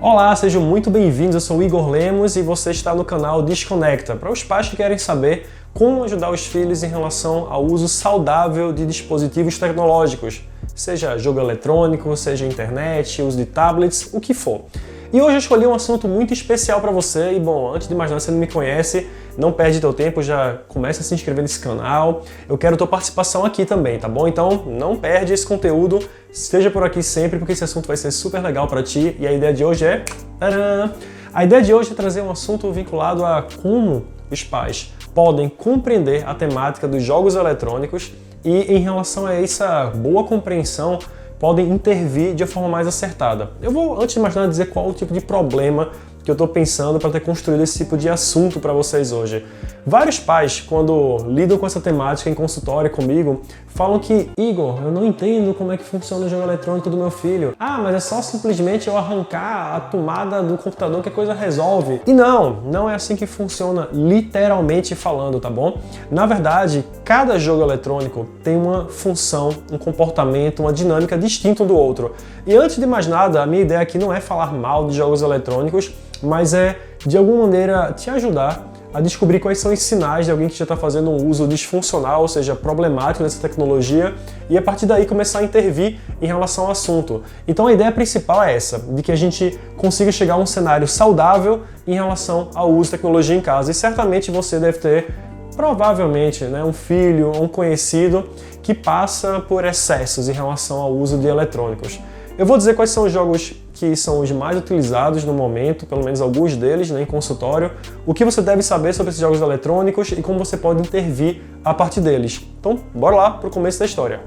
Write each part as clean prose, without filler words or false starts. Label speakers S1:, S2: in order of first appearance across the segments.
S1: Olá, sejam muito bem-vindos, eu sou o Igor Lemos e você está no canal Desconecta, para os pais que querem saber como ajudar os filhos em relação ao uso saudável de dispositivos tecnológicos, seja jogo eletrônico, seja internet, uso de tablets, o que for. E hoje eu escolhi um assunto muito especial para você e, bom, antes de mais nada, se você não me conhece, não perde teu tempo, já começa a se inscrever nesse canal. Eu quero tua participação aqui também, tá bom? Então não perde esse conteúdo, esteja por aqui sempre, porque esse assunto vai ser super legal para ti. E a ideia de hoje é... Tadã! A ideia de hoje é trazer um assunto vinculado a como os pais podem compreender a temática dos jogos eletrônicos e, em relação a essa boa compreensão, podem intervir de uma forma mais acertada. Eu vou, antes de mais nada, dizer qual o tipo de problema que eu estou pensando para ter construído esse tipo de assunto para vocês hoje. Vários pais, quando lidam com essa temática em consultório comigo, falam que, Igor, eu não entendo como é que funciona o jogo eletrônico do meu filho. Ah, mas é só simplesmente eu arrancar a tomada do computador que a coisa resolve. E não é assim que funciona, literalmente falando, tá bom? Na verdade, cada jogo eletrônico tem uma função, um comportamento, uma dinâmica distinta um do outro. E antes de mais nada, a minha ideia aqui não é falar mal de jogos eletrônicos, mas é, de alguma maneira, te ajudar a descobrir quais são os sinais de alguém que já está fazendo um uso disfuncional, ou seja, problemático dessa tecnologia, e a partir daí começar a intervir em relação ao assunto. Então a ideia principal é essa, de que a gente consiga chegar a um cenário saudável em relação ao uso de tecnologia em casa. E certamente você deve ter, provavelmente, um filho ou um conhecido que passa por excessos em relação ao uso de eletrônicos. Eu vou dizer quais são os jogos que são os mais utilizados no momento, pelo menos alguns deles, em consultório, o que você deve saber sobre esses jogos eletrônicos e como você pode intervir a partir deles. Então, bora lá para o começo da história.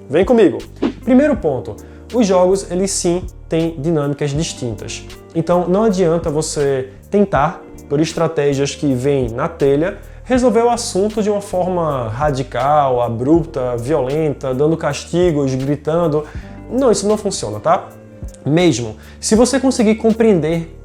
S1: Vem comigo! Primeiro ponto, os jogos, eles sim têm dinâmicas distintas. Então, não adianta você tentar, por estratégias que vêm na telha, resolver o assunto de uma forma radical, abrupta, violenta, dando castigos, gritando. Não, isso não funciona, tá? Mesmo, se você conseguir compreender,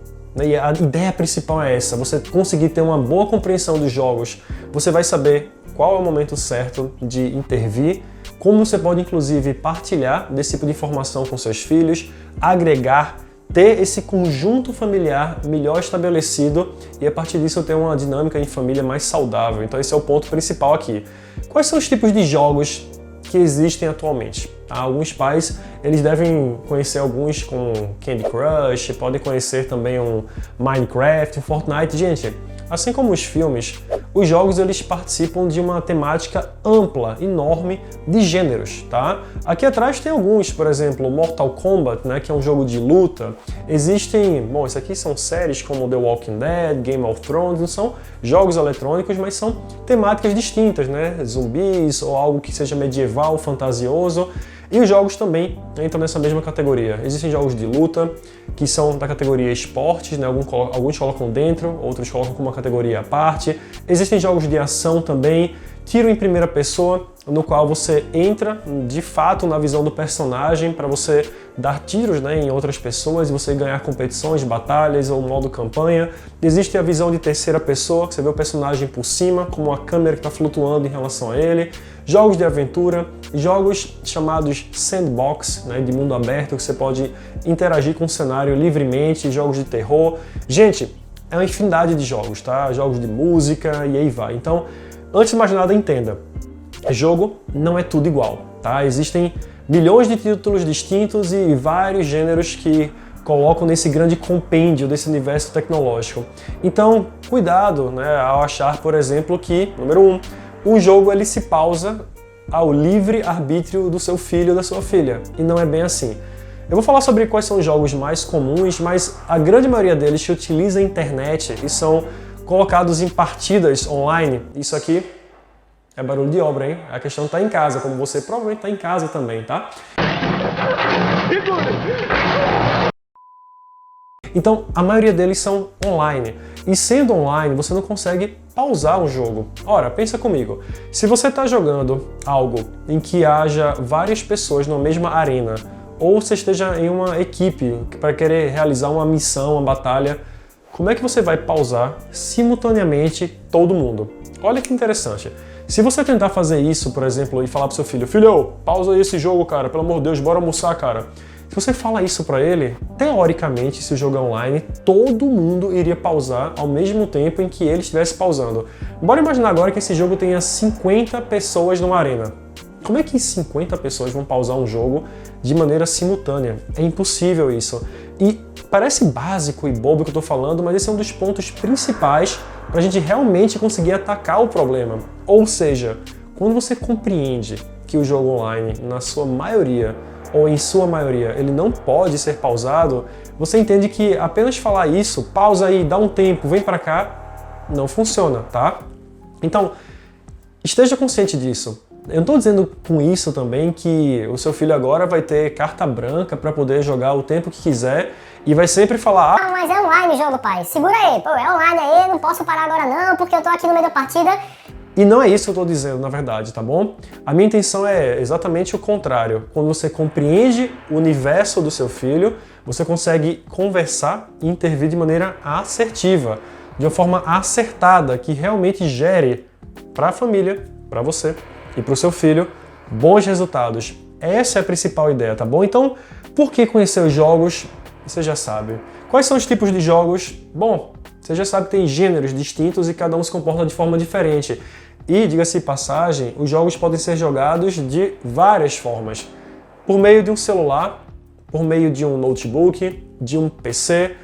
S1: e a ideia principal é essa, você conseguir ter uma boa compreensão dos jogos, você vai saber qual é o momento certo de intervir, como você pode inclusive partilhar desse tipo de informação com seus filhos, agregar, ter esse conjunto familiar melhor estabelecido e a partir disso ter uma dinâmica em família mais saudável. Então esse é o ponto principal aqui. Quais são os tipos de jogos que existem atualmente? Alguns pais, eles devem conhecer alguns com Candy Crush, podem conhecer também um Minecraft, um Fortnite. Gente, assim como os filmes, os jogos eles participam de uma temática ampla, enorme de gêneros, tá? Aqui atrás tem alguns, por exemplo, Mortal Kombat, que é um jogo de luta. Existem, bom, isso aqui são séries como The Walking Dead, Game of Thrones, não são jogos eletrônicos, mas são temáticas distintas, Zumbis ou algo que seja medieval, fantasioso. E os jogos também entram nessa mesma categoria. Existem jogos de luta, que são da categoria esportes, alguns colocam dentro, outros colocam como uma categoria à parte. Existem jogos de ação também, tiro em primeira pessoa, no qual você entra de fato na visão do personagem para você dar tiros em outras pessoas e você ganhar competições, batalhas ou modo campanha. Existe a visão de terceira pessoa, que você vê o personagem por cima, como uma câmera que está flutuando em relação a ele. Jogos de aventura, jogos chamados sandbox, de mundo aberto, que você pode interagir com o cenário livremente, jogos de terror. Gente, é uma infinidade de jogos, tá? Jogos de música e aí vai. Então, antes de mais nada, entenda. Jogo não é tudo igual, tá? Existem milhões de títulos distintos e vários gêneros que colocam nesse grande compêndio desse universo tecnológico. Então, cuidado, ao achar, por exemplo, que, número 1, o jogo ele se pausa ao livre arbítrio do seu filho ou da sua filha. E não é bem assim. Eu vou falar sobre quais são os jogos mais comuns, mas a grande maioria deles que utiliza a internet e são colocados em partidas online. Isso aqui é barulho de obra, hein? A questão está em casa, como você provavelmente está em casa também, tá? Então, a maioria deles são online. E sendo online, você não consegue pausar um jogo. Ora, pensa comigo. Se você está jogando algo em que haja várias pessoas na mesma arena, ou você esteja em uma equipe para querer realizar uma missão, uma batalha, como é que você vai pausar simultaneamente todo mundo? Olha que interessante. Se você tentar fazer isso, por exemplo, e falar pro seu filho, filho, pausa aí esse jogo, cara, pelo amor de Deus, bora almoçar, cara. Se você fala isso para ele, teoricamente, se o jogo é online, todo mundo iria pausar ao mesmo tempo em que ele estivesse pausando. Bora imaginar agora que esse jogo tenha 50 pessoas numa arena. Como é que 50 pessoas vão pausar um jogo de maneira simultânea? É impossível isso. E parece básico e bobo o que eu tô falando, mas esse é um dos pontos principais para a gente realmente conseguir atacar o problema. Ou seja, quando você compreende que o jogo online, na sua maioria, ou em sua maioria, ele não pode ser pausado, você entende que apenas falar isso, pausa aí, dá um tempo, vem pra cá, não funciona, tá? Então, esteja consciente disso. Eu não estou dizendo com isso também que o seu filho agora vai ter carta branca para poder jogar o tempo que quiser e vai sempre falar:
S2: Ah, mas é online o jogo, pai. Segura aí. Pô, é online aí, não posso parar agora não, porque eu tô aqui no meio da partida.
S1: E não é isso que eu estou dizendo, na verdade, tá bom? A minha intenção é exatamente o contrário. Quando você compreende o universo do seu filho, você consegue conversar e intervir de maneira assertiva, de uma forma acertada, que realmente gere para a família, para você e para o seu filho bons resultados. Essa é a principal ideia, tá bom? Então, por que conhecer os jogos? Você já sabe. Quais são os tipos de jogos? Bom, você já sabe que tem gêneros distintos e cada um se comporta de forma diferente. E, diga-se de passagem, os jogos podem ser jogados de várias formas. Por meio de um celular, por meio de um notebook, de um PC,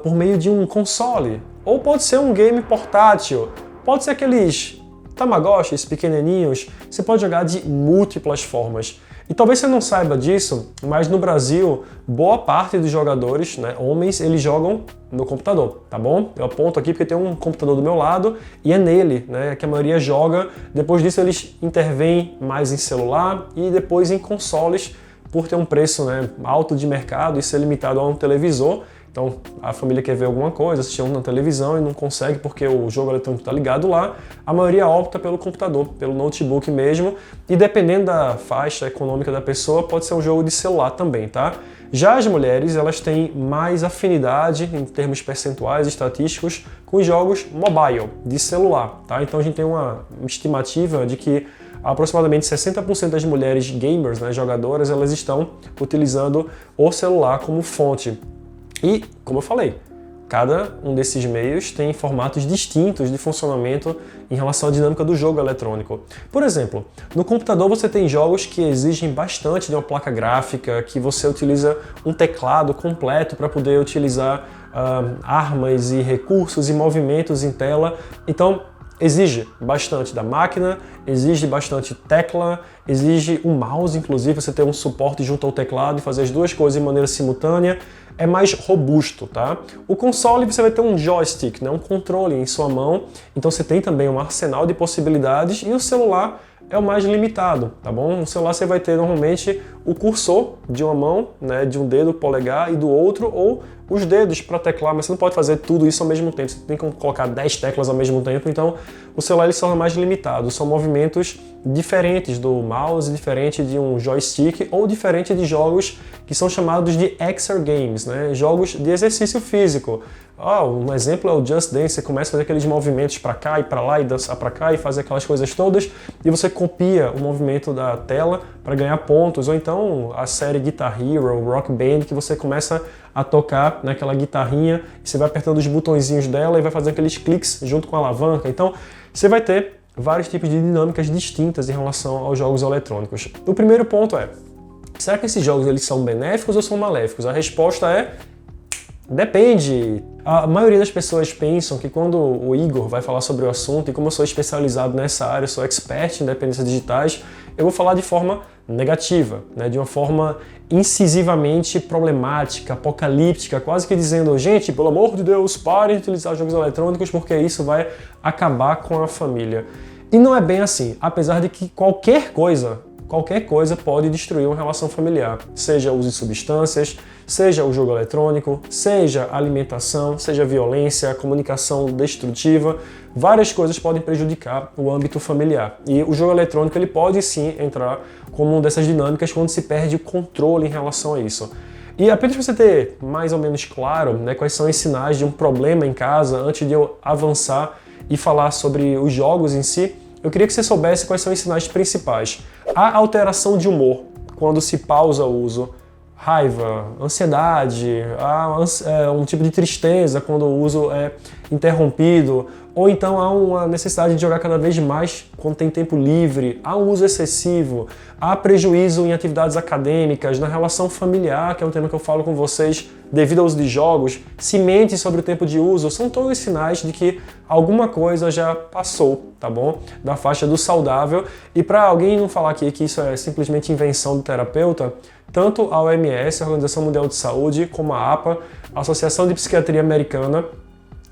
S1: por meio de um console. Ou pode ser um game portátil, pode ser aqueles Tamagotchis pequenininhos, você pode jogar de múltiplas formas. E talvez você não saiba disso, mas no Brasil, boa parte dos jogadores, né, homens, eles jogam no computador, tá bom? Eu aponto aqui porque tem um computador do meu lado e é nele, né, que a maioria joga. Depois disso eles intervêm mais em celular e depois em consoles, por ter um preço, né, alto de mercado e ser limitado a um televisor. Então, a família quer ver alguma coisa, assistir na televisão e não consegue porque o jogo eletrônico está ligado lá, a maioria opta pelo computador, pelo notebook mesmo, e dependendo da faixa econômica da pessoa, pode ser um jogo de celular também, tá? Já as mulheres, elas têm mais afinidade em termos percentuais estatísticos com os jogos mobile, de celular, tá? Então a gente tem uma estimativa de que aproximadamente 60% das mulheres gamers, né, jogadoras, elas estão utilizando o celular como fonte. E, como eu falei, cada um desses meios tem formatos distintos de funcionamento em relação à dinâmica do jogo eletrônico. Por exemplo, no computador você tem jogos que exigem bastante de uma placa gráfica, que você utiliza um teclado completo para poder utilizar armas e recursos e movimentos em tela. Então, exige bastante da máquina, exige bastante tecla, exige um mouse, inclusive você ter um suporte junto ao teclado e fazer as duas coisas de maneira simultânea. É mais robusto, tá? O console você vai ter um joystick, né? Um controle em sua mão, então você tem também um arsenal de possibilidades, e o celular é o mais limitado, tá bom? No celular você vai ter normalmente o cursor de uma mão, né, de um dedo polegar e do outro, ou os dedos para teclar, mas você não pode fazer tudo isso ao mesmo tempo, você tem que colocar 10 teclas ao mesmo tempo, então o celular ele se torna mais limitado, são movimentos diferentes do mouse, diferente de um joystick, ou diferente de jogos que são chamados de exergames, né, jogos de exercício físico. Um exemplo é o Just Dance, você começa a fazer aqueles movimentos para cá e para lá e dançar para cá e fazer aquelas coisas todas, e você copia o movimento da tela para ganhar pontos, ou então a série Guitar Hero, Rock Band, que você começa a tocar naquela guitarrinha e você vai apertando os botõezinhos dela e vai fazer aqueles cliques junto com a alavanca. Então você vai ter vários tipos de dinâmicas distintas em relação aos jogos eletrônicos. O primeiro ponto é: será que esses jogos eles são benéficos ou são maléficos? A resposta é: depende. A maioria das pessoas pensam que quando o Igor vai falar sobre o assunto, e como eu sou especializado nessa área, eu sou expert em dependências digitais, eu vou falar de forma negativa, né? De uma forma incisivamente problemática, apocalíptica, quase que dizendo: gente, pelo amor de Deus, parem de utilizar jogos eletrônicos porque isso vai acabar com a família. E não é bem assim, apesar de que qualquer coisa pode destruir uma relação familiar, seja o uso de substâncias, seja o jogo eletrônico, seja a alimentação, seja a violência, a comunicação destrutiva, várias coisas podem prejudicar o âmbito familiar. E o jogo eletrônico ele pode sim entrar como uma dessas dinâmicas quando se perde o controle em relação a isso. E apenas para você ter mais ou menos claro, né, quais são os sinais de um problema em casa, antes de eu avançar e falar sobre os jogos em si, eu queria que você soubesse quais são os sinais principais. A alteração de humor, quando se pausa o uso, raiva, ansiedade, um tipo de tristeza quando o uso é interrompido, ou então há uma necessidade de jogar cada vez mais quando tem tempo livre, há um uso excessivo, há prejuízo em atividades acadêmicas, na relação familiar, que é um tema que eu falo com vocês, devido ao uso de jogos, se mente sobre o tempo de uso, são todos sinais de que alguma coisa já passou, tá bom? Da faixa do saudável. E para alguém não falar aqui que isso é simplesmente invenção do terapeuta, tanto a OMS, a Organização Mundial de Saúde, como a APA, a Associação de Psiquiatria Americana,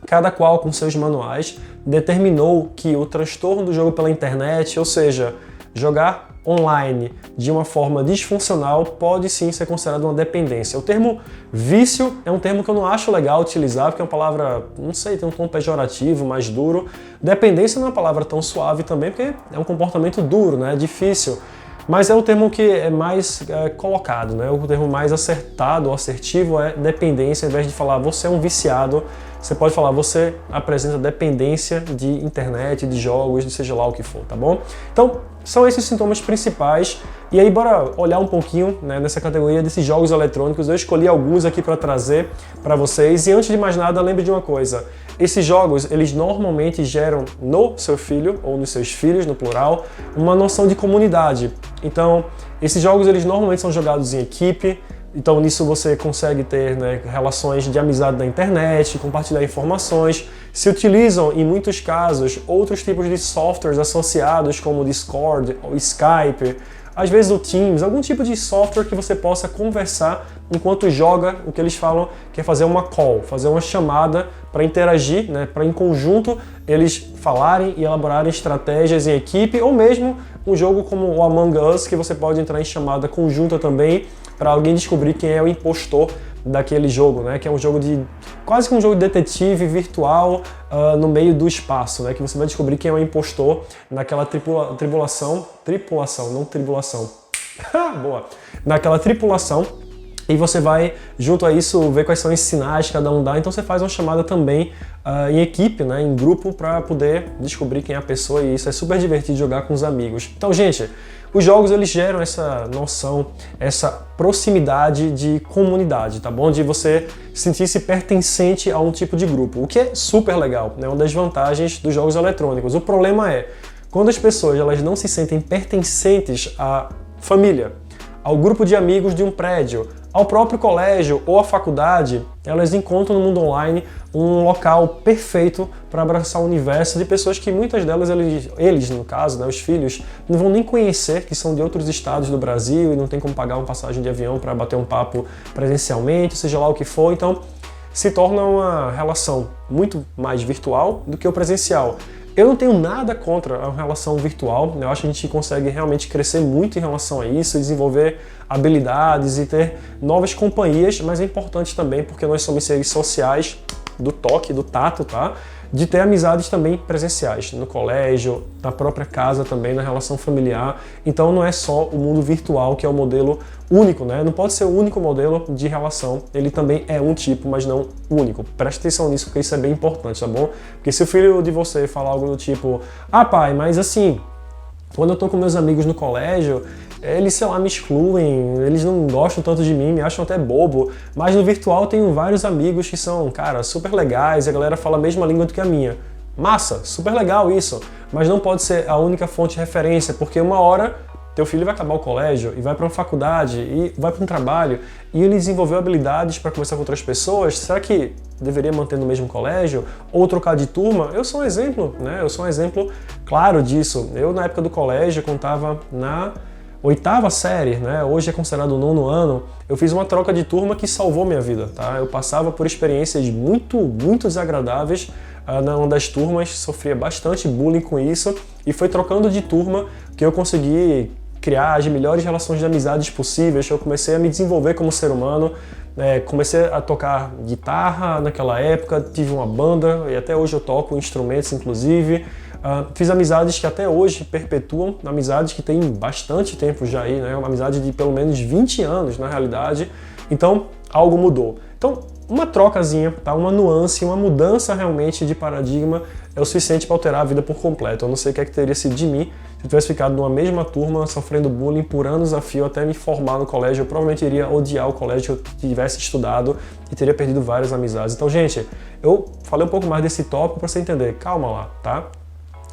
S1: cada qual com seus manuais, determinou que o transtorno do jogo pela internet, ou seja, jogar online de uma forma disfuncional, pode sim ser considerado uma dependência. O termo vício é um termo que eu não acho legal utilizar, porque é uma palavra, não sei, tem um tom pejorativo, mais duro. Dependência não é uma palavra tão suave também, porque é um comportamento duro, né? Difícil. Mas é o termo que é mais colocado, né? O termo mais acertado, assertivo é dependência, ao invés de falar você é um viciado, você pode falar você apresenta dependência de internet, de jogos, de seja lá o que for, tá bom? Então, são esses sintomas principais. E aí, bora olhar um pouquinho, né, nessa categoria desses jogos eletrônicos. Eu escolhi alguns aqui para trazer para vocês. E antes de mais nada, lembre de uma coisa. Esses jogos, eles normalmente geram no seu filho, ou nos seus filhos, no plural, uma noção de comunidade. Então, esses jogos, eles normalmente são jogados em equipe. Então, nisso você consegue ter, né, relações de amizade na internet, compartilhar informações. Se utilizam, em muitos casos, outros tipos de softwares associados, como o Discord, ou Skype, às vezes o Teams, algum tipo de software que você possa conversar enquanto joga. O que eles falam que é fazer uma call, fazer uma chamada para interagir, né, para em conjunto eles falarem e elaborarem estratégias em equipe, ou mesmo um jogo como o Among Us, que você pode entrar em chamada conjunta também para alguém descobrir quem é o impostor daquele jogo, né? Que é um jogo de quase que um jogo de detetive virtual no meio do espaço, né? Que você vai descobrir quem é o impostor naquela tripulação, não tribulação, boa, naquela tripulação. E você vai, junto a isso, ver quais são os sinais que cada um dá. Então você faz uma chamada também em equipe, né, em grupo, para poder descobrir quem é a pessoa. E isso é super divertido jogar com os amigos. Então, gente, os jogos eles geram essa noção, essa proximidade de comunidade, tá bom? De você sentir-se pertencente a um tipo de grupo, o que é super legal, né? Uma das vantagens dos jogos eletrônicos. O problema é, quando as pessoas elas não se sentem pertencentes à família, ao grupo de amigos de um prédio, ao próprio colégio ou à faculdade, elas encontram no mundo online um local perfeito para abraçar o universo de pessoas que muitas delas, eles no caso, né, os filhos, não vão nem conhecer, que são de outros estados do Brasil e não tem como pagar uma passagem de avião para bater um papo presencialmente, seja lá o que for. Então, se torna uma relação muito mais virtual do que o presencial. Eu não tenho nada contra a relação virtual, eu acho que a gente consegue realmente crescer muito em relação a isso, desenvolver habilidades e ter novas companhias, mas é importante também, porque nós somos seres sociais, do toque, do tato, tá? De ter amizades também presenciais, no colégio, na própria casa também, na relação familiar. Então não é só o mundo virtual que é o modelo único, né? Não pode ser o único modelo de relação, ele também é um tipo, mas não único. Preste atenção nisso, porque isso é bem importante, tá bom? Porque se o filho de você falar algo do tipo, ah pai, mas assim, quando eu tô com meus amigos no colégio, eles, sei lá, me excluem, eles não gostam tanto de mim, me acham até bobo, mas no virtual eu tenho vários amigos que são, cara, super legais, e a galera fala a mesma língua do que a minha. Massa, super legal isso, mas não pode ser a única fonte de referência, porque uma hora teu filho vai acabar o colégio e vai para uma faculdade e vai para um trabalho e ele desenvolveu habilidades para conversar com outras pessoas. Será que deveria manter no mesmo colégio ou trocar de turma? Eu sou um exemplo, né? Eu sou um exemplo claro disso. Eu, na época do colégio, quando estava na 8ª série, né? Hoje é considerado o 9º ano, eu fiz uma troca de turma que salvou minha vida, tá? Eu passava por experiências muito desagradáveis numa das turmas, sofria bastante bullying com isso e foi trocando de turma que eu consegui criar as melhores relações de amizades possíveis. Eu comecei a me desenvolver como ser humano, comecei a tocar guitarra naquela época, tive uma banda e até hoje eu toco instrumentos, inclusive. Fiz amizades que até hoje perpetuam, amizades que têm bastante tempo já aí, né? Uma amizade de pelo menos 20 anos na realidade. Então, algo mudou. Então, uma trocazinha, tá? Uma nuance, uma mudança realmente de paradigma é o suficiente para alterar a vida por completo. Eu não sei o que é que teria sido de mim se eu tivesse ficado numa mesma turma sofrendo bullying por anos a fio até me formar no colégio, eu provavelmente iria odiar o colégio que eu tivesse estudado e teria perdido várias amizades. Então, gente, eu falei um pouco mais desse tópico para você entender. Calma lá, tá?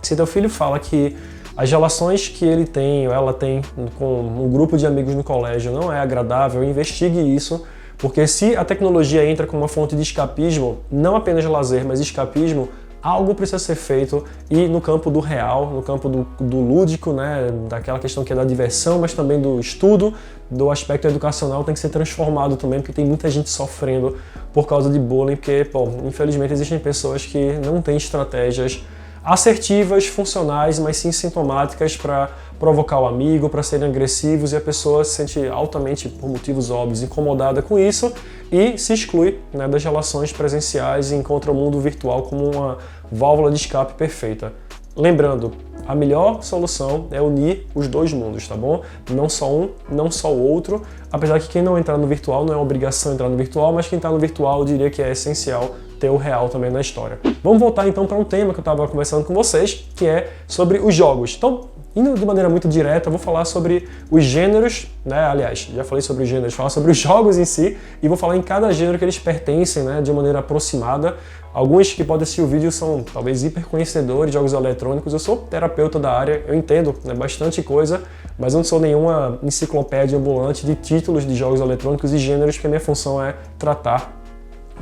S1: Se teu filho fala que as relações que ele tem ou ela tem com um grupo de amigos no colégio não é agradável, investigue isso, porque se a tecnologia entra como uma fonte de escapismo, não apenas lazer, mas escapismo, algo precisa ser feito e no campo do real, no campo do lúdico, né, daquela questão que é da diversão, mas também do estudo, do aspecto educacional tem que ser transformado também, porque tem muita gente sofrendo por causa de bullying, porque, bom, infelizmente existem pessoas que não têm estratégias assertivas, funcionais, mas sim sintomáticas para provocar o amigo, para serem agressivos, e a pessoa se sente altamente, por motivos óbvios, incomodada com isso e se exclui, né, das relações presenciais e encontra o mundo virtual como uma válvula de escape perfeita. Lembrando, a melhor solução é unir os dois mundos, tá bom? Não só um, não só o outro, apesar que quem não entrar no virtual não é obrigação entrar no virtual, mas quem está no virtual eu diria que é essencial ter o real também na história. Vamos voltar então para um tema que eu estava conversando com vocês, que é sobre os jogos. Então, indo de maneira muito direta, eu vou falar sobre os gêneros, né? Aliás, já falei sobre os gêneros, vou falar sobre os jogos em si e vou falar em cada gênero que eles pertencem, né, de maneira aproximada. Alguns que podem assistir o vídeo são talvez hiper conhecedores de jogos eletrônicos. Eu sou terapeuta da área, eu entendo, né, bastante coisa, mas eu não sou nenhuma enciclopédia ambulante de títulos de jogos eletrônicos e gêneros, porque a minha função é tratar,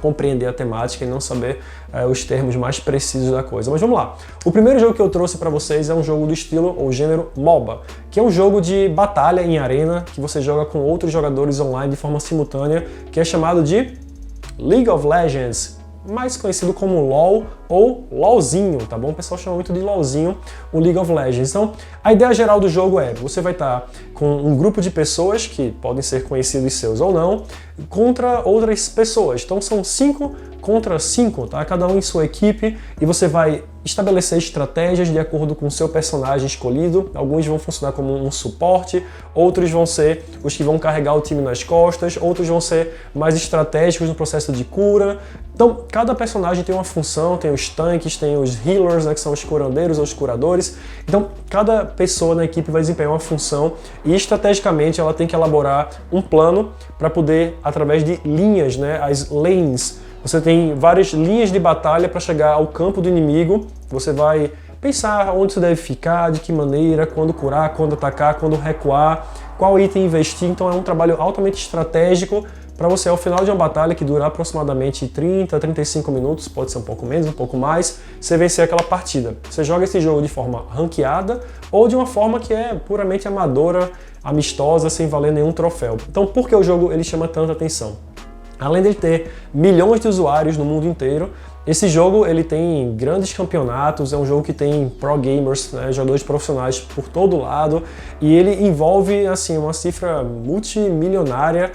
S1: compreender a temática e não saber os termos mais precisos da coisa. Mas vamos lá. O primeiro jogo que eu trouxe para vocês é um jogo do estilo ou gênero MOBA, que é um jogo de batalha em arena que você joga com outros jogadores online de forma simultânea, que é chamado de League of Legends, mais conhecido como LoL ou LoLzinho, tá bom? O pessoal chama muito de LoLzinho, o League of Legends. Então, a ideia geral do jogo é, você vai estar com um grupo de pessoas, que podem ser conhecidos seus ou não, contra outras pessoas. Então, são 5 contra 5, tá? Cada um em sua equipe, e você vai estabelecer estratégias de acordo com o seu personagem escolhido. Alguns vão funcionar como um suporte, outros vão ser os que vão carregar o time nas costas, outros vão ser mais estratégicos no processo de cura. Então, cada personagem tem uma função, tem os tanques, tem os healers, né, que são os curandeiros ou os curadores. Então, cada pessoa na equipe vai desempenhar uma função e, estrategicamente, ela tem que elaborar um plano para poder, através de linhas, né, as lanes. Você tem várias linhas de batalha para chegar ao campo do inimigo. Você vai pensar onde você deve ficar, de que maneira, quando curar, quando atacar, quando recuar, qual item investir. Então, é um trabalho altamente estratégico para você, ao final de uma batalha que dura aproximadamente 30 a 35 minutos, pode ser um pouco menos, um pouco mais, você vencer aquela partida. Você joga esse jogo de forma ranqueada ou de uma forma que é puramente amadora, amistosa, sem valer nenhum troféu. Então, por que o jogo ele chama tanta atenção? Além de ter milhões de usuários no mundo inteiro, esse jogo ele tem grandes campeonatos, é um jogo que tem pro gamers, né, jogadores profissionais por todo lado, e ele envolve assim, uma cifra multimilionária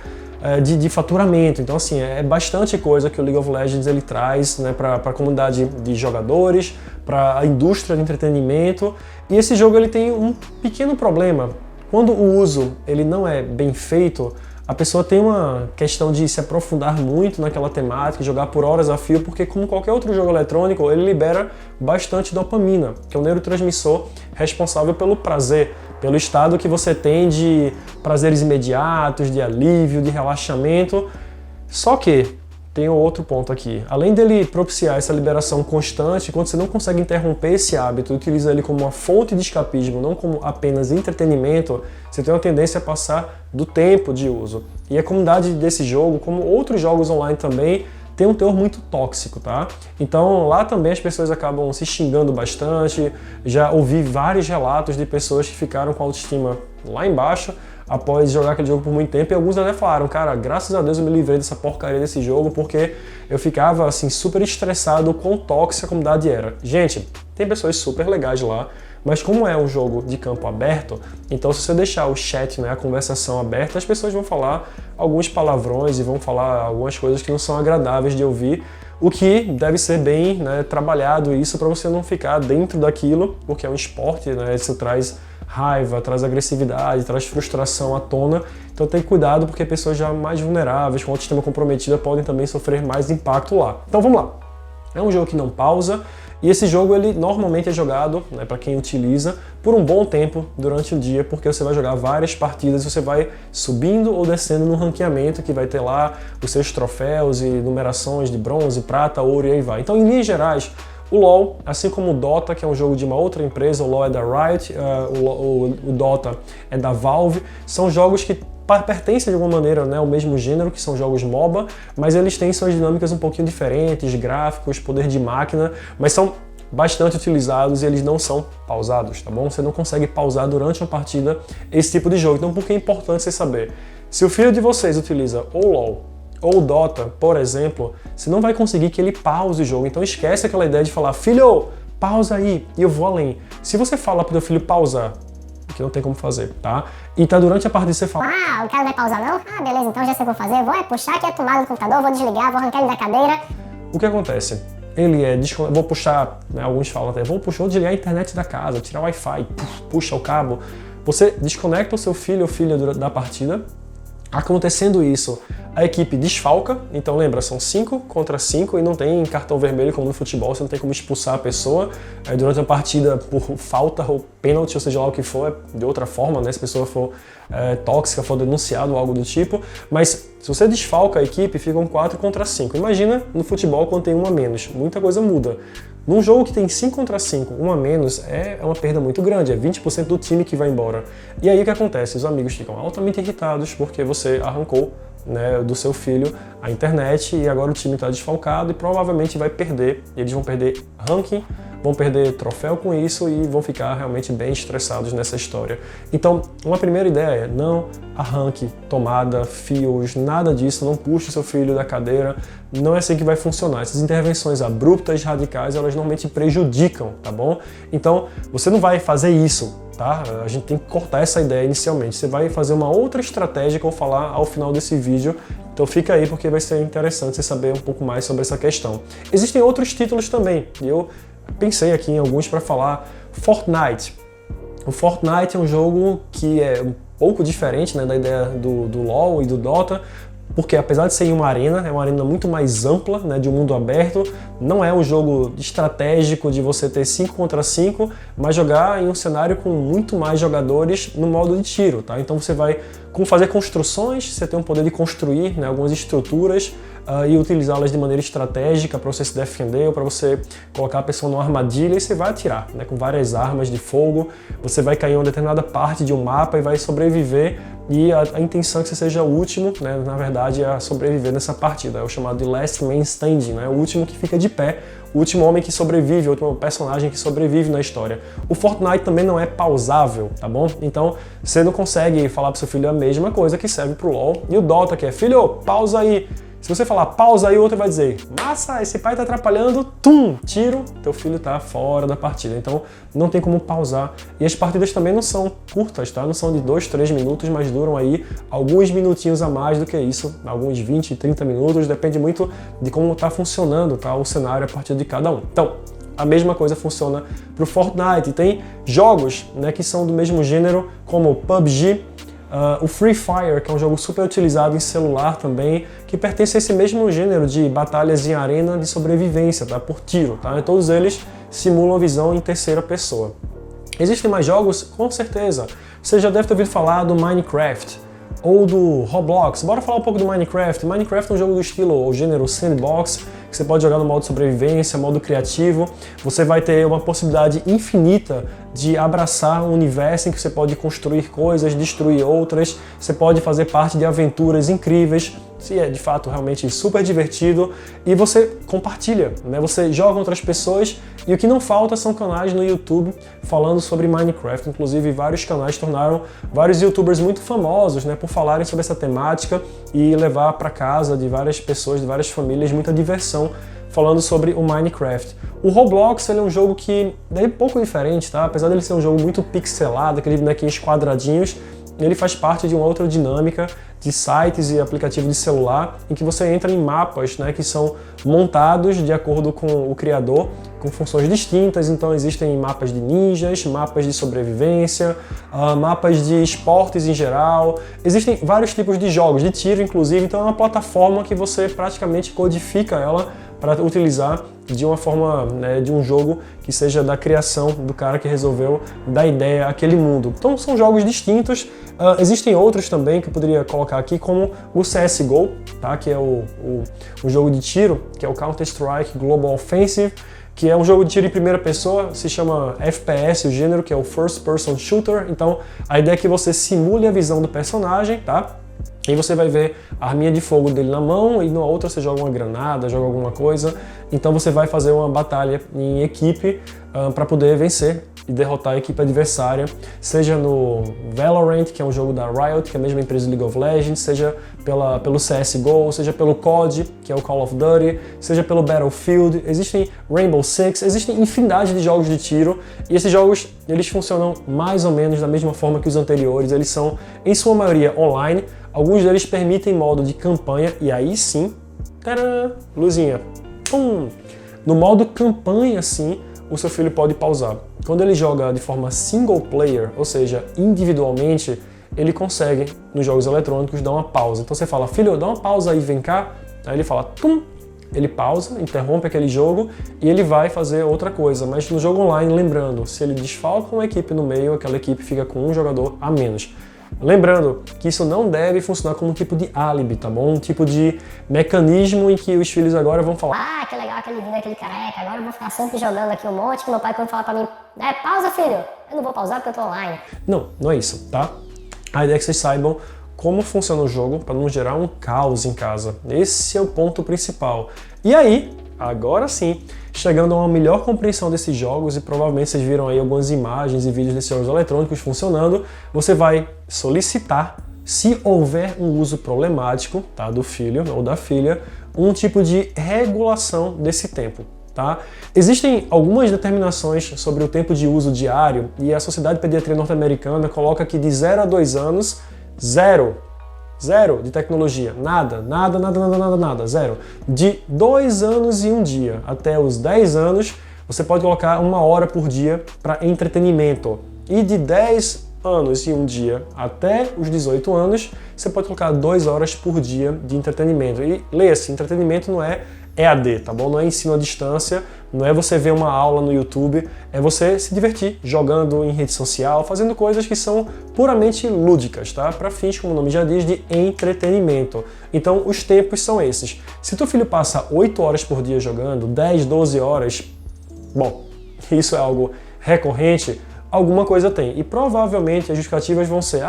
S1: de faturamento. Então, assim, é bastante coisa que o League of Legends ele traz, né, para a comunidade de jogadores, para a indústria de entretenimento. E esse jogo ele tem um pequeno problema. Quando o uso ele não é bem feito, a pessoa tem uma questão de se aprofundar muito naquela temática, jogar por horas a fio, porque como qualquer outro jogo eletrônico, ele libera bastante dopamina, que é o neurotransmissor responsável pelo prazer, pelo estado que você tem de prazeres imediatos, de alívio, de relaxamento. Só que tem outro ponto aqui. Além dele propiciar essa liberação constante, quando você não consegue interromper esse hábito e utiliza ele como uma fonte de escapismo, não como apenas entretenimento, você tem uma tendência a passar do tempo de uso. E a comunidade desse jogo, como outros jogos online também, tem um teor muito tóxico, tá? Então lá também as pessoas acabam se xingando bastante. Já ouvi vários relatos de pessoas que ficaram com a autoestima lá embaixo após jogar aquele jogo por muito tempo, e alguns até falaram, cara, graças a Deus eu me livrei dessa porcaria desse jogo, porque eu ficava assim super estressado com quão tóxica a comunidade era. Gente, tem pessoas super legais lá, mas como é um jogo de campo aberto, então se você deixar o chat, né, a conversação aberta, as pessoas vão falar alguns palavrões e vão falar algumas coisas que não são agradáveis de ouvir, o que deve ser bem, né, trabalhado isso para você não ficar dentro daquilo, porque é um esporte, né, isso traz raiva, traz agressividade, traz frustração à tona. Então tem cuidado, porque pessoas já mais vulneráveis, com autoestima comprometida, podem também sofrer mais impacto lá. Então vamos lá. É um jogo que não pausa, E esse jogo ele normalmente é jogado, né, para quem utiliza, por um bom tempo durante o dia, porque você vai jogar várias partidas, você vai subindo ou descendo no ranqueamento, que vai ter lá os seus troféus e numerações de bronze, prata, ouro e aí vai. Então, em linhas gerais, o LoL, assim como o Dota, que é um jogo de uma outra empresa, o LoL é da Riot, o Dota é da Valve, são jogos que pertencem de alguma maneira, né, ao mesmo gênero, que são jogos MOBA, mas eles têm suas dinâmicas um pouquinho diferentes, gráficos, poder de máquina, mas são bastante utilizados e eles não são pausados, tá bom? Você não consegue pausar durante uma partida esse tipo de jogo. Então, por que é importante você saber? Se o filho de vocês utiliza ou LoL ou Dota, por exemplo, você não vai conseguir que ele pause o jogo. Então, esquece aquela ideia de falar, filho, pausa aí, e eu vou além. Se você fala pro teu filho pausar, que não tem como fazer, tá? E tá durante a partida você fala,
S2: o cara vai pausar não? Ah, beleza, então já sei o que eu vou fazer. Vou puxar aqui a tomada do computador, vou desligar, vou arrancar ele da cadeira.
S1: O que acontece? Ele vou puxar, né, alguns falam até, vou desligar a internet da casa, tirar o Wi-Fi, puxa o cabo. Você desconecta o seu filho ou filha da partida. Acontecendo isso, a equipe desfalca, então lembra, são 5 contra 5 e não tem cartão vermelho como no futebol, você não tem como expulsar a pessoa durante a partida por falta ou pênalti, ou seja lá o que for, de outra forma, né, se a pessoa for tóxica, for denunciado ou algo do tipo, mas se você desfalca a equipe, ficam 4 contra 5. Imagina no futebol quando tem um a menos, muita coisa muda. Num jogo que tem 5 contra 5, um a menos, é uma perda muito grande, é 20% do time que vai embora. E aí o que acontece? Os amigos ficam altamente irritados porque você arrancou, né, do seu filho a internet e agora o time está desfalcado e provavelmente vai perder. Eles vão perder ranking, vão perder troféu com isso e vão ficar realmente bem estressados nessa história. Então, uma primeira ideia é não arranque tomada, fios, nada disso, não puxe o seu filho da cadeira, não é assim que vai funcionar. Essas intervenções abruptas, radicais, elas normalmente prejudicam, tá bom? Então, você não vai fazer isso, tá? A gente tem que cortar essa ideia inicialmente. Você vai fazer uma outra estratégia que eu vou falar ao final desse vídeo, então fica aí porque vai ser interessante você saber um pouco mais sobre essa questão. Existem outros títulos também, e eu pensei aqui em alguns para falar. Fortnite. O Fortnite é um jogo que é um pouco diferente, né, da ideia do LoL e do Dota, porque apesar de ser em uma arena, é uma arena muito mais ampla, né, de um mundo aberto, não é um jogo estratégico de você ter 5 contra 5, mas jogar em um cenário com muito mais jogadores no modo de tiro, tá? Então você vai fazer construções, você tem o poder de construir, né, algumas estruturas e utilizá-las de maneira estratégica para você se defender ou para você colocar a pessoa numa armadilha e você vai atirar, né, com várias armas de fogo, você vai cair em uma determinada parte de um mapa e vai sobreviver e a intenção é que você seja o último, né, na verdade, a sobreviver nessa partida. É o chamado de Last Man Standing, né, o último que fica de pé, o último homem que sobrevive, o último personagem que sobrevive na história. O Fortnite também não é pausável, tá bom? Então, você não consegue falar pro seu filho a mesma coisa que serve pro LoL e o Dota, que é, filho, pausa aí. Se você falar pausa aí, o outro vai dizer, massa, esse pai tá atrapalhando, tiro, teu filho tá fora da partida. Então, não tem como pausar. E as partidas também não são curtas, tá? Não são de 2, 3 minutos, mas duram aí alguns minutinhos a mais do que isso, alguns 20, 30 minutos, depende muito de como tá funcionando, tá, o cenário a partir de cada um. Então, a mesma coisa funciona pro Fortnite. Tem jogos, né, que são do mesmo gênero, como PUBG, o Free Fire, que é um jogo super utilizado em celular também, que pertence a esse mesmo gênero de batalhas em arena de sobrevivência, tá? Por tiro, tá? E todos eles simulam a visão em terceira pessoa. Existem mais jogos? Com certeza. Você já deve ter ouvido falar do Minecraft ou do Roblox. Bora falar um pouco do Minecraft. Minecraft é um jogo do estilo ou gênero sandbox, que você pode jogar no modo sobrevivência, modo criativo. Você vai ter uma possibilidade infinita de abraçar um universo em que você pode construir coisas, destruir outras, você pode fazer parte de aventuras incríveis, se é de fato realmente super divertido, e você compartilha, né? Você joga com outras pessoas, e o que não falta são canais no YouTube falando sobre Minecraft. Inclusive, vários canais tornaram vários youtubers muito famosos, né, por falarem sobre essa temática e levar para casa de várias pessoas, de várias famílias, muita diversão falando sobre o Minecraft. O Roblox, ele é um jogo que é um pouco diferente, tá? Apesar dele ser um jogo muito pixelado, aquele bonequinhos quadradinhos, ele faz parte de uma outra dinâmica de sites e aplicativos de celular em que você entra em mapas, né, que são montados de acordo com o criador, com funções distintas. Então existem mapas de ninjas, mapas de sobrevivência, mapas de esportes em geral. Existem vários tipos de jogos, de tiro inclusive, então é uma plataforma que você praticamente codifica ela para utilizar de uma forma, né, de um jogo que seja da criação do cara que resolveu dar ideia àquele mundo. Então são jogos distintos. Existem outros também que eu poderia colocar aqui, como o CSGO, tá? Que é o jogo de tiro, que é o Counter-Strike Global Offensive, que é um jogo de tiro em primeira pessoa, se chama FPS, o gênero, que é o First Person Shooter. Então a ideia é que você simule a visão do personagem, tá? E você vai ver a arminha de fogo dele na mão e na outra você joga uma granada, joga alguma coisa. Então você vai fazer uma batalha em equipe para poder vencer e derrotar a equipe adversária, seja no Valorant, que é um jogo da Riot, que é a mesma empresa do League of Legends, seja pelo CSGO, seja pelo COD, que é o Call of Duty, seja pelo Battlefield. Existem Rainbow Six, existem infinidade de jogos de tiro, e esses jogos eles funcionam mais ou menos da mesma forma que os anteriores. Eles são, em sua maioria, online. Alguns deles permitem modo de campanha, e aí sim, tcharam, luzinha, pum! No modo campanha, sim, o seu filho pode pausar. Quando ele joga de forma single player, ou seja, individualmente, ele consegue, nos jogos eletrônicos, dar uma pausa. Então você fala, filho, dá uma pausa aí, vem cá. Aí ele fala, tum! Ele pausa, interrompe aquele jogo e ele vai fazer outra coisa. Mas no jogo online, lembrando, se ele desfalca uma equipe no meio, aquela equipe fica com um jogador a menos. Lembrando que isso não deve funcionar como um tipo de álibi, tá bom? Um tipo de mecanismo em que os filhos agora vão falar:
S2: ah, que legal aquele vídeo daquele careca, agora eu vou ficar sempre jogando aqui um monte, que meu pai quando falar pra mim, pausa filho, eu não vou pausar porque eu tô online.
S1: Não, não é isso, tá? A ideia é que vocês saibam como funciona o jogo para não gerar um caos em casa. Esse é o ponto principal. E aí, agora sim, chegando a uma melhor compreensão desses jogos, e provavelmente vocês viram aí algumas imagens e vídeos desses jogos eletrônicos funcionando, você vai solicitar, se houver um uso problemático, tá, do filho ou da filha, um tipo de regulação desse tempo. Tá? Existem algumas determinações sobre o tempo de uso diário, e a Sociedade de Pediatria Norte-Americana coloca que de 0 a 2 anos, zero de tecnologia, nada, zero. De 2 anos e 1 dia até os 10 anos, você pode colocar 1 hora por dia para entretenimento. E de 10 anos e 1 dia até os 18 anos, você pode colocar 2 horas por dia de entretenimento. E leia-se, entretenimento não é EAD, tá bom? Não é ensino à distância, não é você ver uma aula no YouTube, é você se divertir jogando em rede social, fazendo coisas que são puramente lúdicas, tá? Para fins, como o nome já diz, de entretenimento. Então, os tempos são esses. Se teu filho passa 8 horas por dia jogando, 10, 12 horas, bom, isso é algo recorrente, alguma coisa tem. E provavelmente as justificativas vão ser: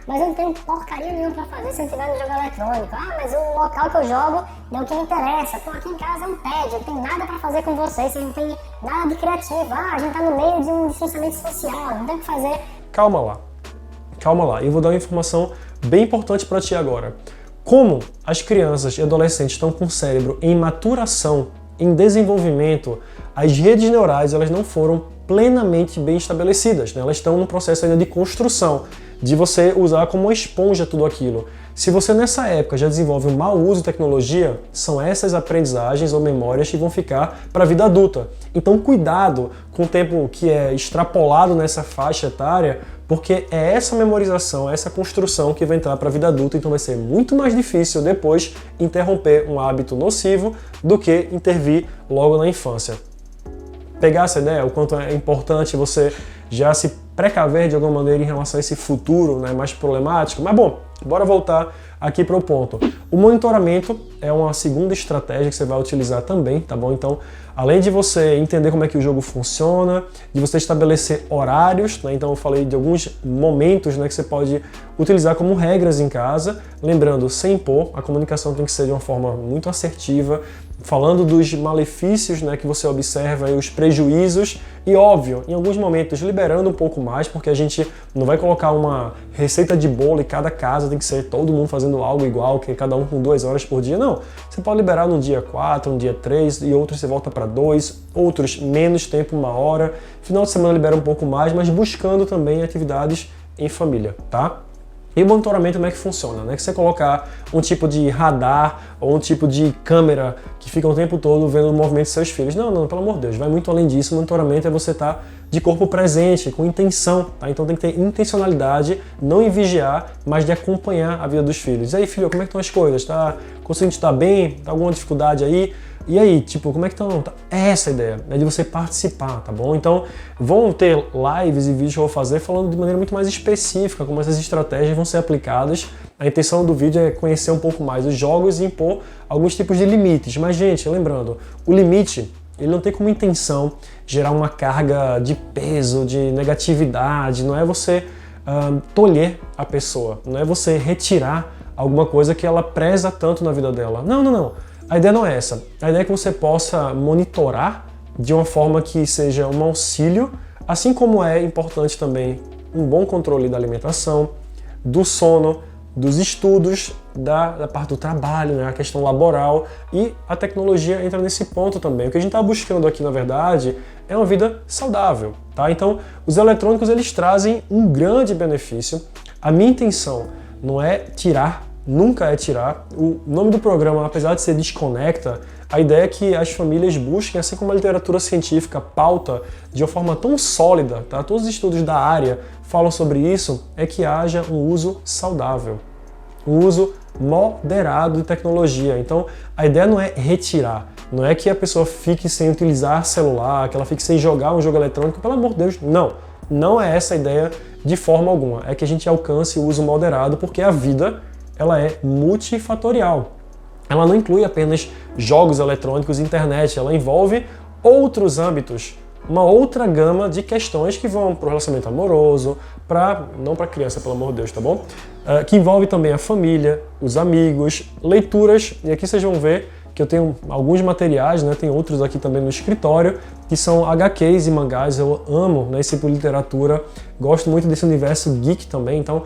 S2: mas eu não tenho porcaria nenhuma pra fazer se eu estiver no jogo eletrônico. Mas o local que eu jogo é o que me interessa. Pô, aqui em casa é um tédio, não tem nada pra fazer com vocês não tem nada de criativo. A gente tá no meio de um distanciamento social, não tem o que fazer.
S1: Calma lá. Eu vou dar uma informação bem importante pra ti agora. Como as crianças e adolescentes estão com o cérebro em maturação, em desenvolvimento, as redes neurais elas não foram plenamente bem estabelecidas, né? Elas estão no processo ainda de construção, de você usar como uma esponja tudo aquilo. Se você nessa época já desenvolve um mau uso de tecnologia, são essas aprendizagens ou memórias que vão ficar para a vida adulta. Então cuidado com o tempo que é extrapolado nessa faixa etária, porque é essa memorização, essa construção que vai entrar para a vida adulta, então vai ser muito mais difícil depois interromper um hábito nocivo do que intervir logo na infância. Pegar essa ideia, o quanto é importante você já se precaver de alguma maneira em relação a esse futuro, né, mais problemático. Mas bom, bora voltar aqui para o ponto. O monitoramento é uma segunda estratégia que você vai utilizar também, tá bom? Então, além de você entender como é que o jogo funciona, de você estabelecer horários, né? Então eu falei de alguns momentos, né, que você pode utilizar como regras em casa, lembrando, sem impor, a comunicação tem que ser de uma forma muito assertiva, falando dos malefícios, né, que você observa e os prejuízos, e óbvio, em alguns momentos liberando um pouco mais, porque a gente não vai colocar uma receita de bolo e cada casa tem que ser todo mundo fazendo algo igual, que cada um com 2 horas por dia, não. Você pode liberar no dia 4, no dia 3, e outros você volta para 2, outros menos tempo, 1 hora, final de semana libera um pouco mais, mas buscando também atividades em família, tá? E o monitoramento como é que funciona? Não é que você colocar um tipo de radar ou um tipo de câmera que fica o tempo todo vendo o movimento dos seus filhos. Não, pelo amor de Deus, vai muito além disso. O monitoramento é você estar de corpo presente, com intenção, tá? Então tem que ter intencionalidade, não em vigiar, mas de acompanhar a vida dos filhos. E aí, filho, como é que estão as coisas? Tá conseguindo estar bem? Tá alguma dificuldade aí? E aí, tipo, como é que estão? É essa a ideia, é de você participar, tá bom? Então, vão ter lives e vídeos que eu vou fazer falando de maneira muito mais específica como essas estratégias vão ser aplicadas. A intenção do vídeo é conhecer um pouco mais os jogos e impor alguns tipos de limites. Mas, gente, lembrando, o limite, ele não tem como intenção gerar uma carga de peso, de negatividade, não é você tolher a pessoa, não é você retirar alguma coisa que ela preza tanto na vida dela. Não, não, não. A ideia não é essa. A ideia é que você possa monitorar de uma forma que seja um auxílio, assim como é importante também um bom controle da alimentação, do sono, dos estudos, da parte do trabalho, né? A questão laboral, e a tecnologia entra nesse ponto também. O que a gente está buscando aqui, na verdade, é uma vida saudável, tá? Então, os eletrônicos, eles trazem um grande benefício. A minha intenção não é tirar, nunca é tirar. O nome do programa, apesar de ser Desconecta, a ideia é que as famílias busquem, assim como a literatura científica pauta de uma forma tão sólida, tá? Todos os estudos da área falam sobre isso, é que haja um uso saudável, um uso moderado de tecnologia. Então, a ideia não é retirar, não é que a pessoa fique sem utilizar celular, que ela fique sem jogar um jogo eletrônico, pelo amor de Deus, não. Não é essa a ideia de forma alguma. É que a gente alcance o uso moderado, porque a vida, ela é multifatorial. Ela não inclui apenas jogos eletrônicos e internet, ela envolve outros âmbitos, uma outra gama de questões que vão para o relacionamento amoroso, não para criança, pelo amor de Deus, tá bom? Que envolve também a família, os amigos, leituras, e aqui vocês vão ver que eu tenho alguns materiais, né? Tem outros aqui também no escritório, que são HQs e mangás. Eu amo, né, esse tipo de literatura, gosto muito desse universo geek também, então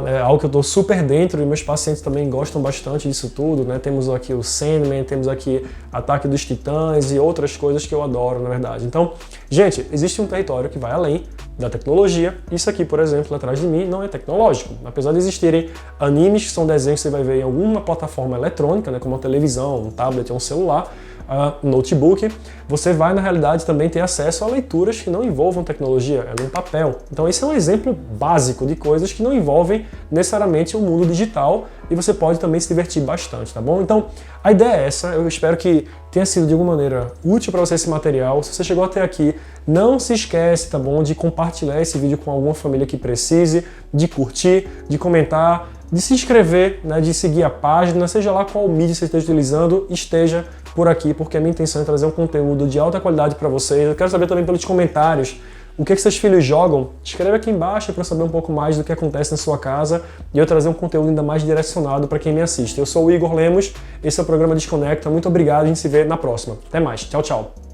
S1: é algo que eu estou super dentro, e meus pacientes também gostam bastante disso tudo, né? Temos aqui o Sandman, temos aqui Ataque dos Titãs e outras coisas que eu adoro, na verdade. Então, gente, existe um território que vai além da tecnologia. Isso aqui, por exemplo, atrás de mim, não é tecnológico. Apesar de existirem animes, que são desenhos que você vai ver em alguma plataforma eletrônica, né, como uma televisão, um tablet ou um celular, notebook, você vai, na realidade, também ter acesso a leituras que não envolvam tecnologia, é no papel. Então esse é um exemplo básico de coisas que não envolvem necessariamente o mundo digital, e você pode também se divertir bastante, tá bom? Então a ideia é essa, eu espero que tenha sido de alguma maneira útil para você esse material. Se você chegou até aqui, não se esquece, tá bom, de compartilhar esse vídeo com alguma família que precise, de curtir, de comentar, de se inscrever, né, de seguir a página, seja lá qual mídia você esteja utilizando, esteja por aqui, porque a minha intenção é trazer um conteúdo de alta qualidade para vocês. Eu quero saber também pelos comentários o que seus filhos jogam. Escreve aqui embaixo para eu saber um pouco mais do que acontece na sua casa e eu trazer um conteúdo ainda mais direcionado para quem me assiste. Eu sou o Igor Lemos, esse é o programa Desconecta. Muito obrigado, a gente se vê na próxima. Até mais, tchau, tchau.